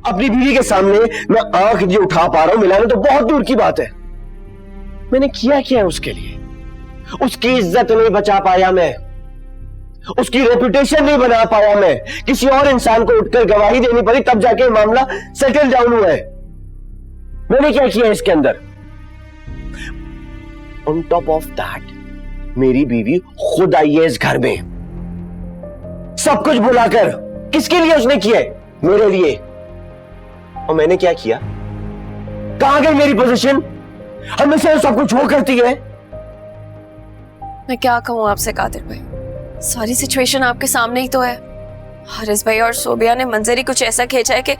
अपनी बीवी के सामने मैं आंख नहीं उठा पा रहा हूं मिलाने, तो बहुत दूर की बात है। मैंने किया क्या है उसके लिए? उसकी इज्जत नहीं बचा पाया मैं, उसकी रेपुटेशन नहीं बना पाया मैं। किसी और इंसान को उठकर गवाही देनी पड़ी, तब जाके मामला सेटल डाउन हुआ है। मैंने क्या किया इसके अंदर? ऑन टॉप ऑफ दैट मेरी बीवी खुद आई है इस घर में, सब कुछ बुलाकर। किसके लिए उसने किया है? मेरे लिए। और मैंने क्या किया? कहां गई मेरी पोजीशन? हमेशा सब कुछ वो करती है। मैं क्या कहूं आपसे कादिर भाई, सारी सिचुएशन आपके सामने ही तो है। हारिस भाई और सोबिया ने मंजरी कुछ ऐसा खींचा है कि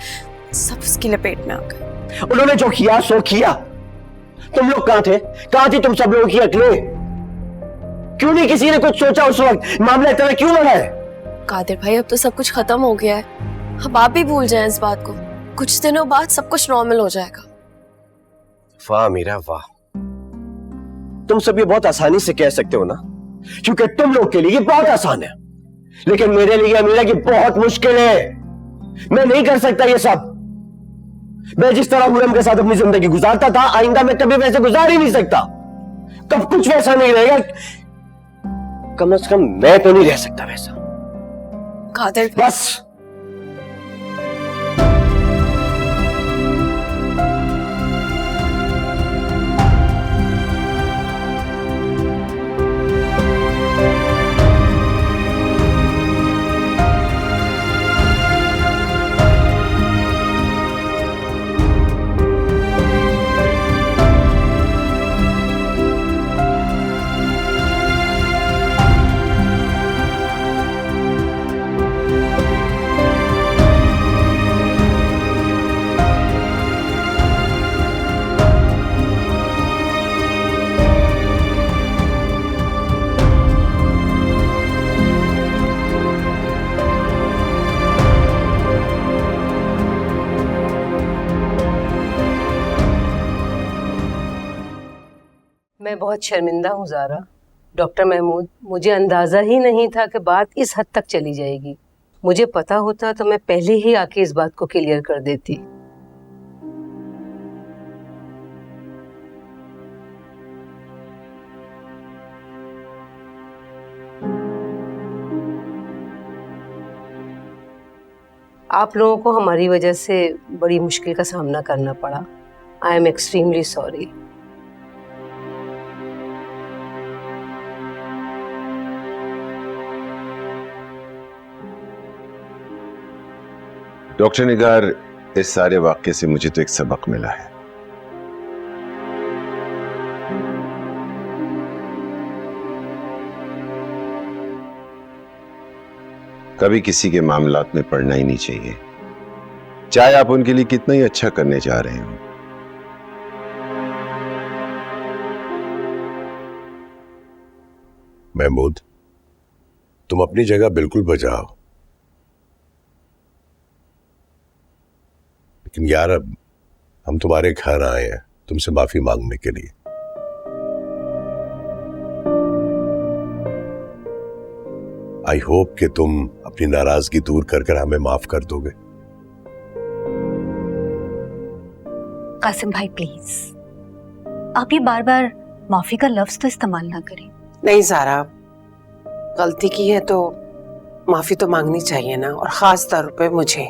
सब उसकी लपेट में आ गए। उन्होंने जो किया सो किया। तुम लोग कहां थे? कहां थी तुम सब लोगों की अकलें? क्यों नहीं किसी ने कुछ सोचा उस वक्त? मामला इतना क्यों बढ़ा है? कादिर भाई अब तो सब कुछ खत्म हो गया है, अब आप भी भूल जाएं इस बात को। कुछ दिनों बाद सब कुछ नॉर्मल हो जाएगा। वाह मीरा वाह, तुम सब ये बहुत आसानी से कह सकते हो ना, क्योंकि तुम लोग के लिए ये बहुत आसान है, लेकिन मेरे लिए मीरा की बहुत मुश्किल है। मैं नहीं कर सकता ये सब। मैं जिस तरह हुरम के साथ अपनी जिंदगी गुजारता था, आइंदा मैं कभी वैसे गुजार ही नहीं सकता। कब कुछ वैसा नहीं रहेगा, कम से कम मैं तो नहीं रह सकता वैसा। कादिर बस। मैं बहुत शर्मिंदा हूँ ज़ारा। डॉक्टर महमूद, मुझे अंदाज़ा ही नहीं था कि बात इस हद तक चली जाएगी। मुझे पता होता तो मैं पहले ही आके इस बात को क्लियर कर देती। आप लोगों को हमारी वजह से बड़ी मुश्किल का सामना करना पड़ा। I am extremely sorry. Doctor Nigar, इस सारे वाक्य से मुझे तो एक सबक मिला है। कभी किसी के मामलात में पड़ना ही नहीं चाहिए, चाहे आप उनके लिए कितना ही अच्छा करने जा रहे हो। महमूद, तुम अपनी जगह बिल्कुल बजाओ, लेकिन यार अब हम तुम्हारे घर आए हैं तुमसे माफी मांगने के लिए। आई होप कि तुम अपनी नाराजगी दूर कर कर हमें माफ कर दोगे। कासिम भाई प्लीज, आप ये बार बार माफी का लफ्ज तो इस्तेमाल ना करें। नहीं ज़ारा, गलती की है तो माफी तो मांगनी चाहिए ना, और खास तौर पे मुझे।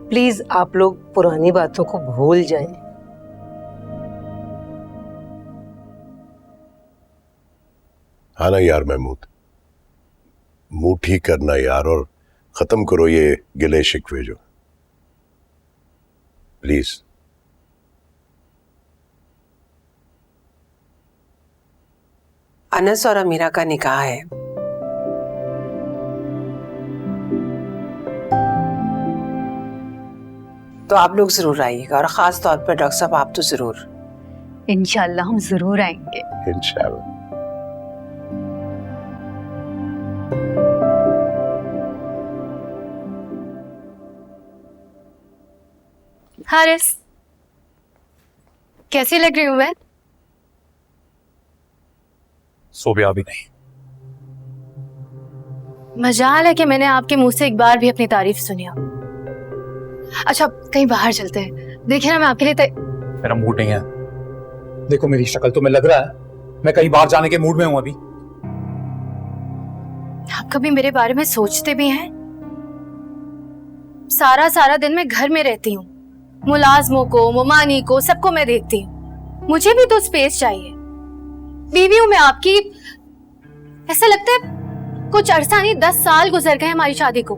प्लीज आप लोग पुरानी बातों को भूल जाएं। हाँ ना यार महमूद, मुंह ठीक करना यार, और खत्म करो ये गिले शिकवे जो। प्लीज। अनस और अमीरा का निकाह है, तो आप लोग जरूर आइएगा, और खास तौर पर डॉक्टर साहब आप तो जरूर। इंशाल्लाह हम जरूर आएंगे। इंशाल्लाह। हारिस, कैसी लग रही हूँ मैं? सोबिया भी नहीं। मजाल है कि मैंने आपके मुंह से एक बार भी अपनी तारीफ सुनी हो। अच्छा कहीं बाहर चलते हैं, देखिए ना मैं आपके लिए मेरा मूड नहीं है। देखो मेरी शक्ल तो मैं लग रहा है मैं कहीं बाहर जाने के मूड में हूं अभी। आप कभी मेरे बारे में सोचते भी हैं? सारा सारा दिन मैं घर में रहती हूँ, मुलाजमों को मुमानी को सबको मैं देखती हूँ, मुझे भी तो स्पेस चाहिए। बीवी हूँ मैं आपकी। ऐसा लगता है कुछ अरसा नहीं 10 साल गुजर गए हमारी शादी को।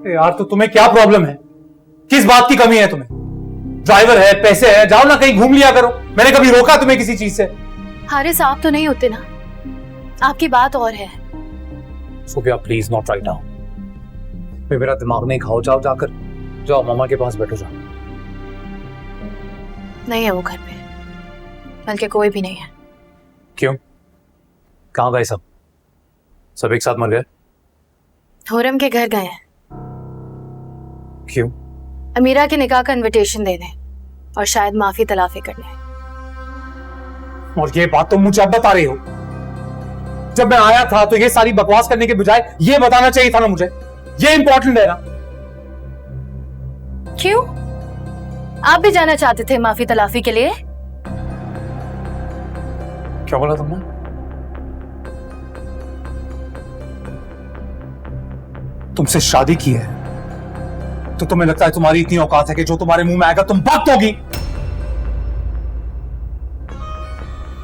यार तो तुम्हें क्या प्रॉब्लम है? किस बात की कमी है तुम्हें? ड्राइवर है, पैसे है, जाओ ना कहीं घूम लिया करो। मैंने कभी रोका तुम्हें किसी चीज से? हारिस आप तो नहीं होते ना, आपकी बात और है। Sobia please not right now. मेरा दिमाग नहीं खाओ, जाओ जाकर जाओ मामा के पास बैठो जाओ। नहीं है वो घर पे, बल्कि कोई भी नहीं है। क्यों? कहां गए सब? सब एक साथ मर गए? हुरम के घर गए हैं क्यों? अमीरा के निकाह का इनविटेशन देने और शायद माफी तलाफी करने। और ये बात तुम मुझे अब बता रही हो? जब मैं आया था तो ये सारी बकवास करने के बजाय ये बताना चाहिए था ना मुझे। ये इंपॉर्टेंट है ना। क्यों? आप भी जाना चाहते थे माफी तलाफी के लिए? क्या बोला तुमने? तुमसे शादी की है तो तुम्हें लगता है तुम्हारी इतनी औकात है कि जो तुम्हारे मुंह में आएगा तुम बात दोगी?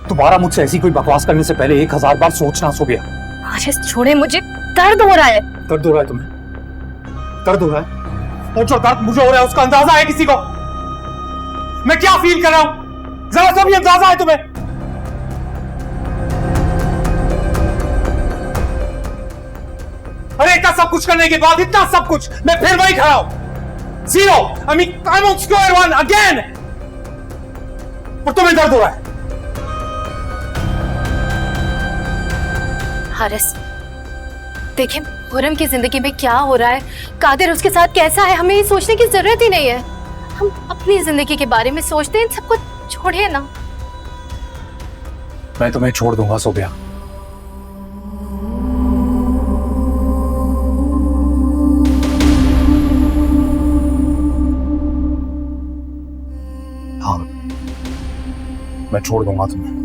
दोबारा मुझसे ऐसी कोई बकवास करने से पहले 1000 बार सोचना सोबिया। आशिश छोड़े, मुझे दर्द हो रहा है। दर्द हो रहा है तुम्हें? दर्द हो रहा है? और जो दर्द मुझे हो रहा है उसका अंदाजा है किसी को? मैं क्या फील कर रहा हूं जरा सा भी अंदाजा है तुम्हें? अरे इतना सब कुछ करने के बाद, इतना सब कुछ, मैं फिर वही खड़ा हूं। Zero, I mean I am on square one again. और तुम्हें दर्द हो रहा है? हारिस देखिए, हुरम की जिंदगी में क्या हो रहा है, कादिर उसके साथ कैसा है, हमें ये सोचने की जरूरत ही नहीं है। हम अपनी जिंदगी के बारे में सोचते हैं, सबको छोड़िए ना। मैं तुम्हें छोड़ दूंगा सोबिया। हाँ मैं छोड़ दूंगा तुम्हें।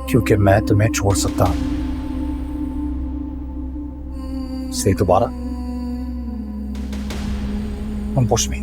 क्योंकि मैं तुम्हें छोड़ सकता हूं। से दोबारा तुम पुश में